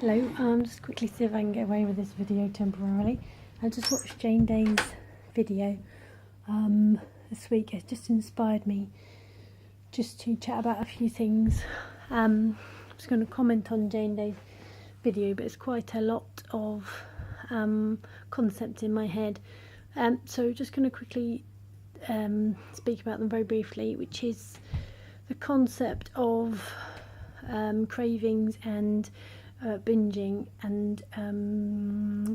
Hello, just quickly see if I can get away with this video temporarily. I just watched Jane Day's video this week. It just inspired me just to chat about a few things. I'm just going to comment on Jane Day's video, but it's quite a lot of concepts in my head. So just going to quickly speak about them very briefly, which is the concept of cravings and binging and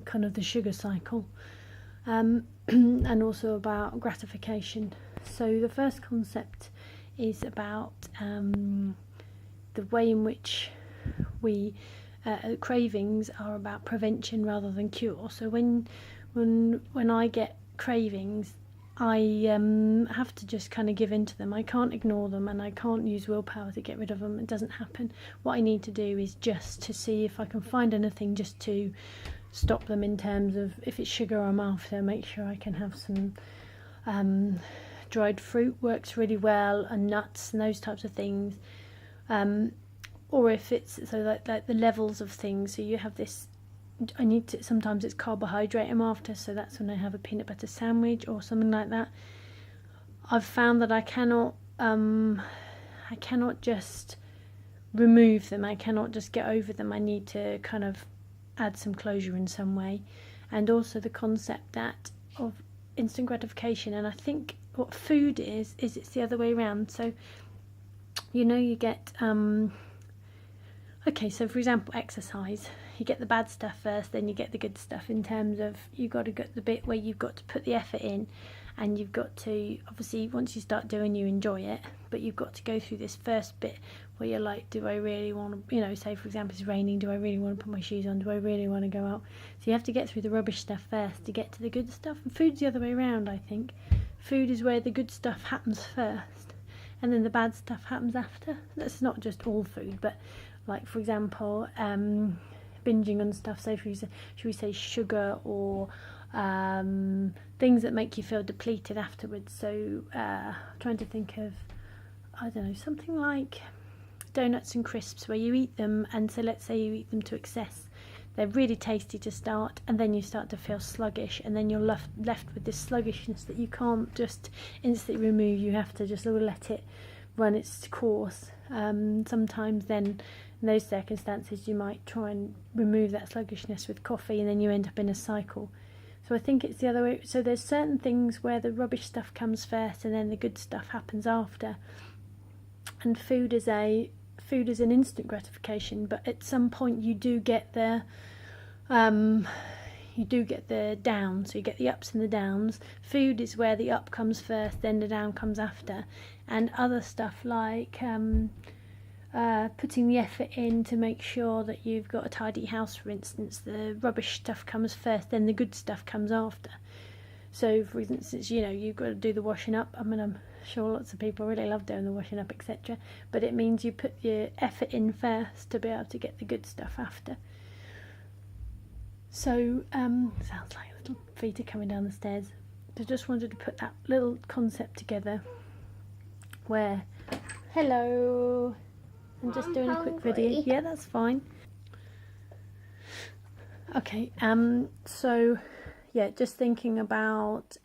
kind of the sugar cycle, and also about gratification. So the first concept is about the way in which we cravings are about prevention rather than cure. So when I get cravings, I have to just kind of give in to them. I can't ignore them, and I can't use willpower to get rid of them. It doesn't happen. What I need to do is just to see if I can find anything just to stop them, in terms of if it's sugar I'm after, make sure I can have some dried fruit works really well, and nuts and those types of things. Or if it's like the levels of things, so you have this, I need to, sometimes it's carbohydrate I'm after, so that's when I have a peanut butter sandwich or something like that. I've found that I cannot just remove them, I cannot just get over them. I need to kind of add some closure in some way. And also the concept that of instant gratification, and I think what food is it's the other way around. So you get okay, so for example, exercise, you get the bad stuff first, then you get the good stuff, in terms of you've got to get the bit where you've got to put the effort in, and you've got to, obviously once you start doing, you enjoy it, but you've got to go through this first bit where you're like, do I really want to, say for example it's raining, do I really want to put my shoes on, do I really want to go out? So you have to get through the rubbish stuff first to get to the good stuff. And food's the other way around, I think. Food is where the good stuff happens first, and then the bad stuff happens after. That's not just all food, but like for example, binging on stuff, so should we say sugar, or things that make you feel depleted afterwards. So trying to think of, I don't know, something like donuts and crisps, where you eat them, and so let's say you eat them to excess, they're really tasty to start, and then you start to feel sluggish, and then you're left with this sluggishness that you can't just instantly remove. You have to just let it run its course. Sometimes then in those circumstances you might try and remove that sluggishness with coffee, and then you end up in a cycle. So I think it's the other way. So there's certain things where the rubbish stuff comes first, and then the good stuff happens after. And food is an instant gratification, but at some point you do get the down, so you get the ups and the downs. Food is where the up comes first, then the down comes after. And other stuff like putting the effort in to make sure that you've got a tidy house, for instance, the rubbish stuff comes first, then the good stuff comes after. So for instance, you've got to do the washing up. I mean, I'm sure lots of people really love doing the washing up, etc., but it means you put your effort in first to be able to get the good stuff after. So sounds like little feet are coming down the stairs. I just wanted to put that little concept together where, hello, I'm just doing a quick video. Yeah, that's fine. Okay, so yeah, just thinking about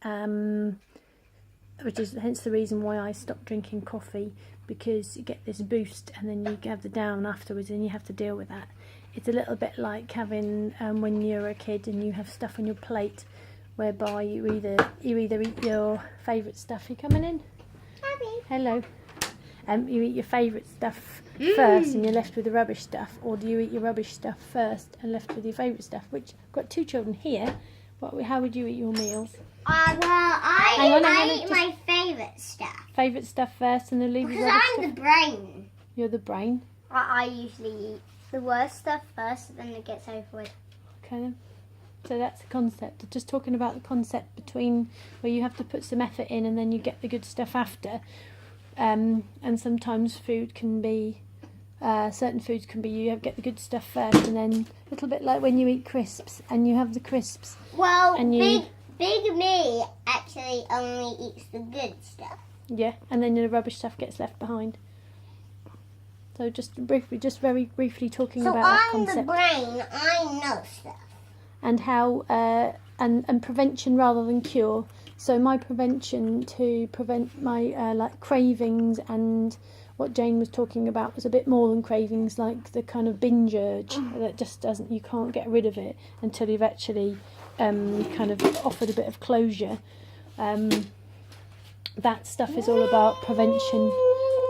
which is hence the reason why I stopped drinking coffee, because you get this boost and then you have the down afterwards, and you have to deal with that. It's a little bit like having when you're a kid and you have stuff on your plate, whereby you either eat your favourite stuff. You coming in? Daddy. Hello. You eat your favourite stuff first and you're left with the rubbish stuff, or do you eat your rubbish stuff first and left with your favourite stuff? Which, I've got two children here. How would you eat your meals? I eat my favourite stuff. Favourite stuff first, and then leave your because rubbish I'm stuff? the brain. You're the brain. I usually eat the worst stuff first, then it gets over with. Okay then. So that's the concept. Just talking about the concept between where you have to put some effort in and then you get the good stuff after. And sometimes food can be, certain foods can be, you get the good stuff first, and then a little bit like when you eat crisps and you have the crisps. Well, and big me actually only eats the good stuff. Yeah, and then the rubbish stuff gets left behind. So just briefly, just very briefly talking So about that I'm the concept brain. I know stuff. and how and prevention rather than cure. So my prevention to prevent my like cravings, and what Jane was talking about was a bit more than cravings, like the kind of binge urge that just doesn't, you can't get rid of it until you've actually kind of offered a bit of closure. That stuff is all about prevention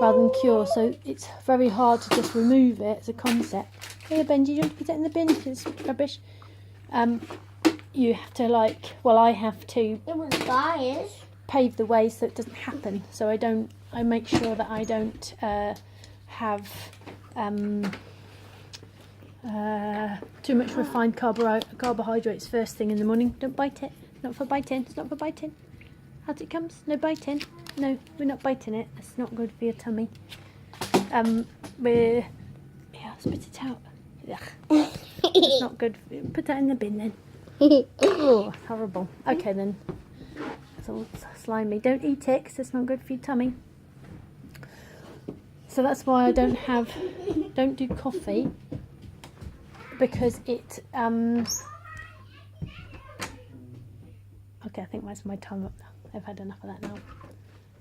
rather than cure, so it's very hard to just remove it as a concept. Here, Benji, you want to put it in the bin? It's rubbish. You have to I have to It was fires. pave the way so it doesn't happen. So I make sure that I don't have too much refined carbohydrates first thing in the morning. Don't bite it. Not for biting. It's not for biting. Out it comes. No biting. No, we're not biting it. It's not good for your tummy. Spit it out. Ugh. It's not good. Put that in the bin then. Oh, horrible. Okay then. It's all slimy. Don't eat it because it's not good for your tummy. So that's why I don't do coffee, because it okay, I think that's my tongue up now. I've had enough of that now.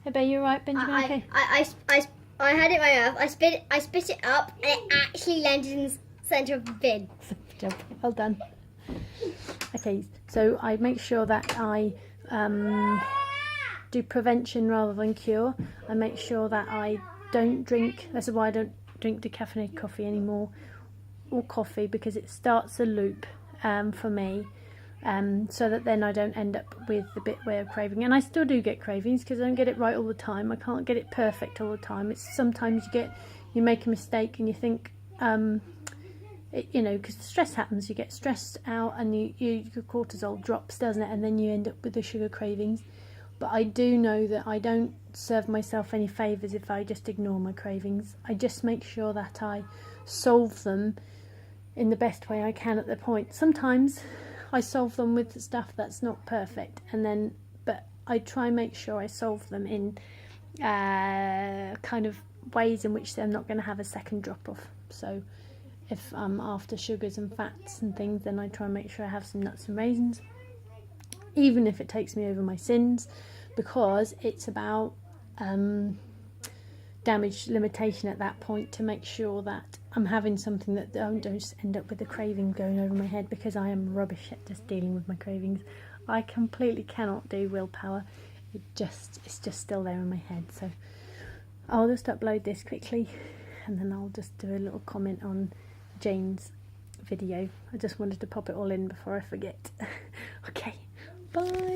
Hey, Bear, you alright, Benjamin? Okay. I had it in my mouth. I spit it up, and it actually landed in the centre of the bin. Job. Well done. Okay, so I make sure that I do prevention rather than cure. I make sure that I don't drink. That's why I don't drink decaffeinated coffee anymore, or coffee, because it starts a loop for me. So that then I don't end up with the bit where I'm craving. And I still do get cravings because I don't get it right all the time. I can't get it perfect all the time. It's sometimes you make a mistake and you think, because the stress happens, you get stressed out and your cortisol drops, doesn't it? And then you end up with the sugar cravings. But I do know that I don't serve myself any favours if I just ignore my cravings. I just make sure that I solve them in the best way I can at the point. Sometimes I solve them with stuff that's not perfect, but I try and make sure I solve them in kind of ways in which they're not going to have a second drop off. So if I'm after sugars and fats and things, then I try and make sure I have some nuts and raisins, even if it takes me over my sins, because it's about damage limitation at that point, to make sure that I'm having something that I don't just end up with a craving going over my head, because I am rubbish at just dealing with my cravings. I completely cannot do willpower. It's just still there in my head. So I'll just upload this quickly and then I'll just do a little comment on Jane's video. I just wanted to pop it all in before I forget. Okay, bye.